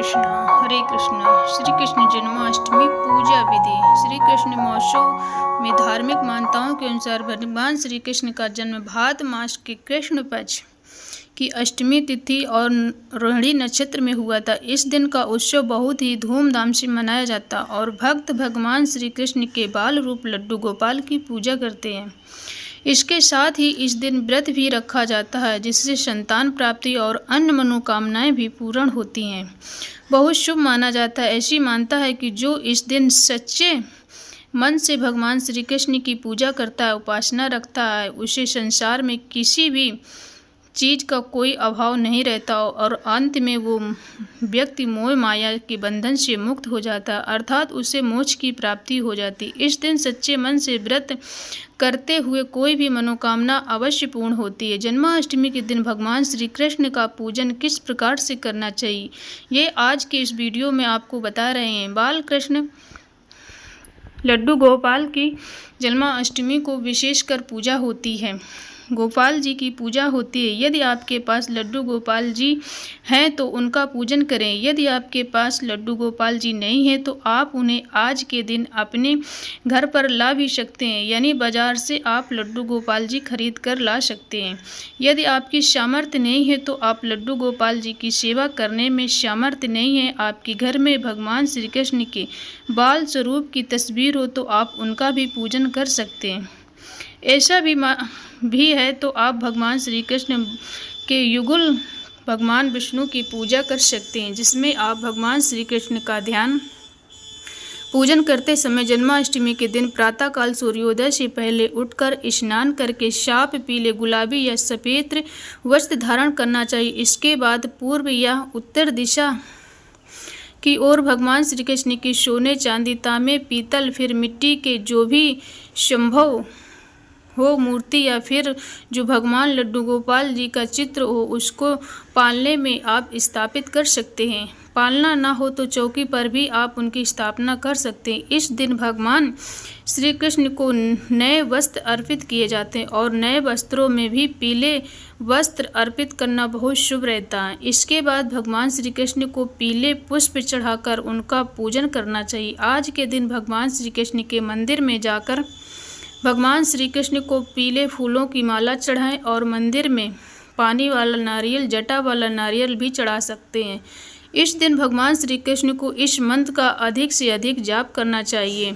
हरे कृष्णा। श्री कृष्ण जन्माष्टमी पूजा विधि। श्री कृष्ण महोत्सव में धार्मिक मान्यताओं के अनुसार भगवान श्री कृष्ण का जन्म भाद्र मास के कृष्ण पक्ष की अष्टमी तिथि और रोहिणी नक्षत्र में हुआ था। इस दिन का उत्सव बहुत ही धूमधाम से मनाया जाता और भक्त भगवान श्री कृष्ण के बाल रूप लड्डू गोपाल की पूजा करते हैं। इसके साथ ही इस दिन व्रत भी रखा जाता है, जिससे संतान प्राप्ति और अन्य मनोकामनाएं भी पूर्ण होती हैं। बहुत शुभ माना जाता है। ऐसी मान्यता है कि जो इस दिन सच्चे मन से भगवान श्री कृष्ण की पूजा करता है, उपासना रखता है, उसे संसार में किसी भी चीज़ का कोई अभाव नहीं रहता और अंत में वो व्यक्ति मोह माया के बंधन से मुक्त हो जाता, अर्थात उसे मोक्ष की प्राप्ति हो जाती। इस दिन सच्चे मन से व्रत करते हुए कोई भी मनोकामना अवश्य पूर्ण होती है। जन्माष्टमी के दिन भगवान श्री कृष्ण का पूजन किस प्रकार से करना चाहिए, ये आज के इस वीडियो में आपको बता रहे हैं। बाल कृष्ण लड्डू गोपाल की जन्माष्टमी को विशेषकर पूजा होती है। गोपाल जी की पूजा होती है। यदि आपके पास लड्डू गोपाल जी हैं तो उनका पूजन करें। यदि आपके पास लड्डू गोपाल जी नहीं हैं तो आप उन्हें आज के दिन अपने घर पर ला भी सकते हैं, यानी बाजार से आप लड्डू गोपाल जी खरीद कर ला सकते हैं। यदि आपकी सामर्थ्य नहीं है तो आप लड्डू गोपाल जी की सेवा करने में सामर्थ्य नहीं है, आपके घर में भगवान श्री कृष्ण के बाल स्वरूप की तस्वीर हो तो आप उनका भी पूजन कर सकते हैं। ऐसा भी है तो आप भगवान श्री कृष्ण के युगल भगवान विष्णु की पूजा कर सकते हैं, जिसमें आप भगवान श्री कृष्ण का ध्यान पूजन करते समय जन्माष्टमी के दिन प्रातःकाल सूर्योदय से पहले उठकर स्नान करके साफ पीले, गुलाबी या सफ़ेद वस्त्र धारण करना चाहिए। इसके बाद पूर्व या उत्तर दिशा की ओर भगवान श्री कृष्ण की सोने, चांदी, तांबे, पीतल, फिर मिट्टी के जो भी संभव हो मूर्ति या फिर जो भगवान लड्डू गोपाल जी का चित्र हो, उसको पालने में आप स्थापित कर सकते हैं। पालना ना हो तो चौकी पर भी आप उनकी स्थापना कर सकते हैं। इस दिन भगवान श्री कृष्ण को नए वस्त्र अर्पित किए जाते हैं और नए वस्त्रों में भी पीले वस्त्र अर्पित करना बहुत शुभ रहता है। इसके बाद भगवान श्री कृष्ण को पीले पुष्प चढ़ाकर उनका पूजन करना चाहिए। आज के दिन भगवान श्री कृष्ण के मंदिर में जाकर भगवान श्री कृष्ण को पीले फूलों की माला चढ़ाएं और मंदिर में पानी वाला नारियल, जटा वाला नारियल भी चढ़ा सकते हैं। इस दिन भगवान श्री कृष्ण को इस मंत्र का अधिक से अधिक जाप करना चाहिए।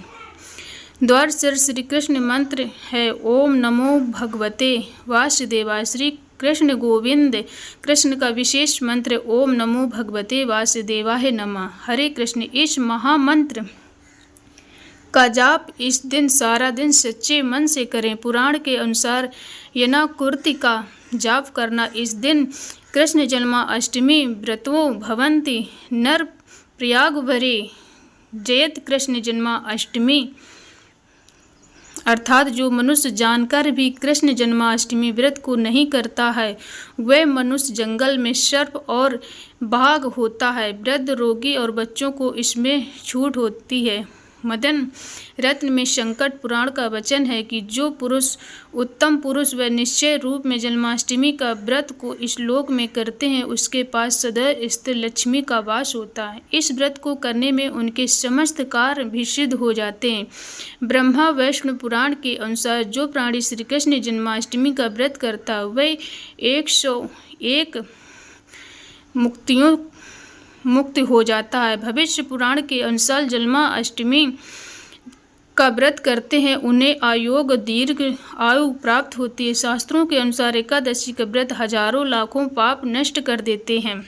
द्वादश श्री कृष्ण मंत्र है ओम नमो भगवते वासुदेवाय। श्री कृष्ण गोविंद कृष्ण का विशेष मंत्र ओम नमो भगवते वासुदेवाय नमः। हरे कृष्ण। इस महामंत्र का जाप इस दिन सारा दिन सच्चे मन से करें। पुराण के अनुसार यनाकुर्ति का जाप करना इस दिन कृष्ण जन्माष्टमी व्रतो भवन्ति नर प्रयाग वरे जयत कृष्ण जन्माष्टमी, अर्थात जो मनुष्य जानकर भी कृष्ण जन्माष्टमी व्रत को नहीं करता है वह मनुष्य जंगल में सर्प और बाघ होता है। वृद्ध, रोगी और बच्चों को इसमें छूट होती है। मदन रत्न में संकट पुराण का वचन है कि जो पुरुष उत्तम पुरुष व निश्चय रूप में जन्माष्टमी का व्रत को इस लोक में करते हैं, उसके पास सदैव स्थिर लक्ष्मी का वास होता है। इस व्रत को करने में उनके समस्त कार्य भी सिद्ध हो जाते हैं। ब्रह्मा वैष्णव पुराण के अनुसार जो प्राणी श्री कृष्ण जन्माष्टमी का व्रत करता है वह 101 मुक्त हो जाता है। भविष्य पुराण के अनुसार जन्माष्टमी का व्रत करते हैं उन्हें आयोग दीर्घ आयु प्राप्त होती है। शास्त्रों के अनुसार एकादशी का व्रत हजारों लाखों पाप नष्ट कर देते हैं,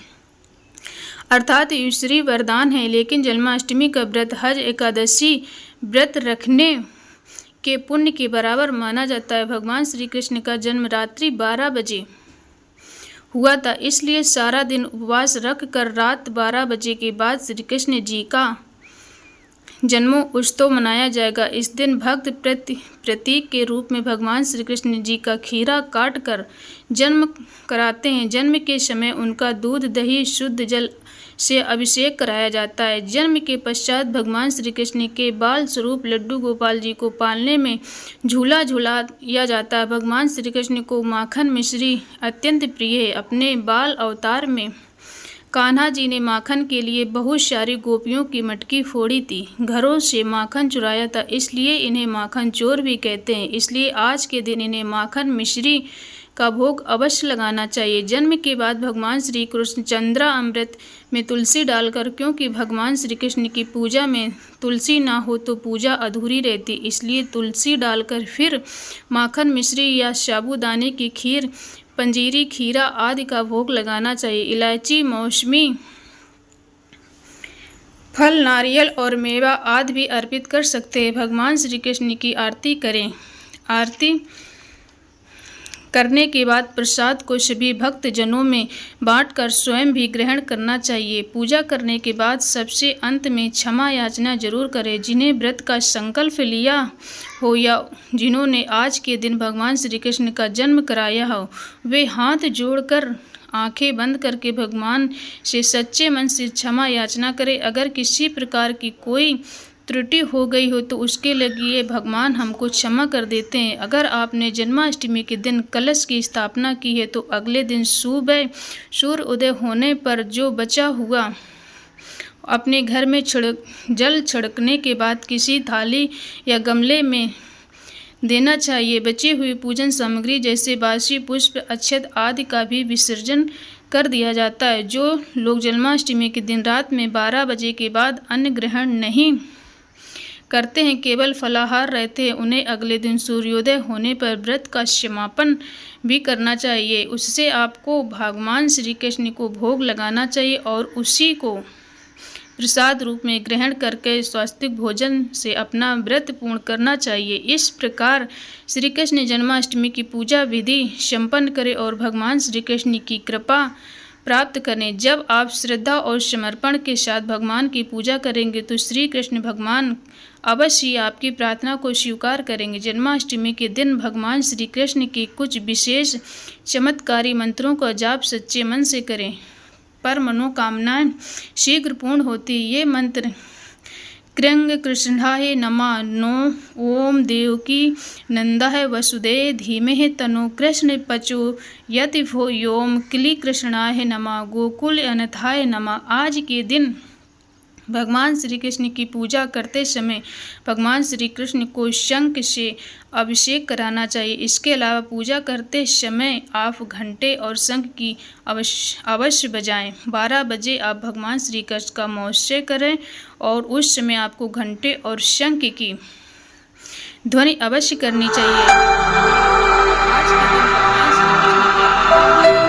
अर्थात ईश्वरीय वरदान है। लेकिन जन्माष्टमी का व्रत हज एकादशी व्रत रखने के पुण्य के बराबर माना जाता है। भगवान श्री कृष्ण का जन्म रात्रि 12 बजे हुआ था, इसलिए सारा दिन उपवास रख कर रात 12 बजे के बाद श्री कृष्ण जी का जन्मोत्सव मनाया जाएगा। इस दिन भक्त प्रतीक के रूप में भगवान श्री कृष्ण जी का खीरा काट कर जन्म कराते हैं। जन्म के समय उनका दूध, दही, शुद्ध जल से अभिषेक कराया जाता है। जन्म के पश्चात भगवान श्री कृष्ण के बाल स्वरूप लड्डू गोपाल जी को पालने में झूला झूलाया जाता है। भगवान श्री कृष्ण को माखन मिश्री अत्यंत प्रिय है। अपने बाल अवतार में कान्हा जी ने माखन के लिए बहुत सारी गोपियों की मटकी फोड़ी थी, घरों से माखन चुराया था, इसलिए इन्हें माखन चोर भी कहते हैं। इसलिए आज के दिन इन्हें माखन मिश्री का भोग अवश्य लगाना चाहिए। जन्म के बाद भगवान श्री कृष्ण चंद्रा अमृत में तुलसी डालकर, क्योंकि भगवान श्री कृष्ण की पूजा में तुलसी ना हो तो पूजा अधूरी रहती, इसलिए तुलसी डालकर फिर माखन मिश्री या साबूदाने की खीर, पंजीरी, खीरा आदि का भोग लगाना चाहिए। इलायची, मौसमी फल, नारियल और मेवा आदि भी अर्पित कर सकते हैं। भगवान श्री कृष्ण की आरती करें। आरती करने के बाद प्रसाद को सभी भक्त जनों में बांटकर स्वयं भी ग्रहण करना चाहिए। पूजा करने के बाद सबसे अंत में क्षमा याचना जरूर करें। जिन्हें व्रत का संकल्प लिया हो या जिन्होंने आज के दिन भगवान श्री कृष्ण का जन्म कराया हो, वे हाथ जोड़कर आंखें बंद करके भगवान से सच्चे मन से क्षमा याचना करें। अगर किसी प्रकार की कोई त्रुटि हो गई हो तो उसके लिए भगवान हमको क्षमा कर देते हैं। अगर आपने जन्माष्टमी के दिन कलश की स्थापना की है तो अगले दिन सुबह सूर्य उदय होने पर जो बचा हुआ अपने घर में जल छिड़कने के बाद किसी थाली या गमले में देना चाहिए। बची हुई पूजन सामग्री जैसे बासी पुष्प, अक्षत आदि का भी विसर्जन कर दिया जाता है। जो लोग जन्माष्टमी के दिन रात में 12 बजे के बाद अन्न ग्रहण नहीं करते हैं, केवल फलाहार रहते हैं, उन्हें अगले दिन सूर्योदय होने पर व्रत का समापन भी करना चाहिए। उससे आपको भगवान श्री कृष्ण को भोग लगाना चाहिए और उसी को प्रसाद रूप में ग्रहण करके स्वास्तिक भोजन से अपना व्रत पूर्ण करना चाहिए। इस प्रकार श्री कृष्ण जन्माष्टमी की पूजा विधि संपन्न करें और भगवान श्री कृष्ण की कृपा प्राप्त करें। जब आप श्रद्धा और समर्पण के साथ भगवान की पूजा करेंगे तो श्री कृष्ण भगवान अवश्य ही आपकी प्रार्थना को स्वीकार करेंगे। जन्माष्टमी के दिन भगवान श्री कृष्ण के कुछ विशेष चमत्कारी मंत्रों का जाप सच्चे मन से करें, पर मनोकामनाएं शीघ्र पूर्ण होती। ये मंत्र कृंग कृष्णाय नमः, नो ओम देवकी नंदाय वसुदेव धीमहि तनो कृष्ण प्रचोदयात्, योम क्ली कृष्णाय नमः, गोकुल अनाथाय नमः। आज के दिन भगवान श्री कृष्ण की पूजा करते समय भगवान श्री कृष्ण को शंख से अभिषेक कराना चाहिए। इसके अलावा पूजा करते समय आप घंटे और शंख की अवश्य बजाएं। 12 बजे आप भगवान श्री कृष्ण का महोत्सव करें और उस समय आपको घंटे और शंख की ध्वनि अवश्य करनी चाहिए। आज के दिन भगवान श्री कृष्ण के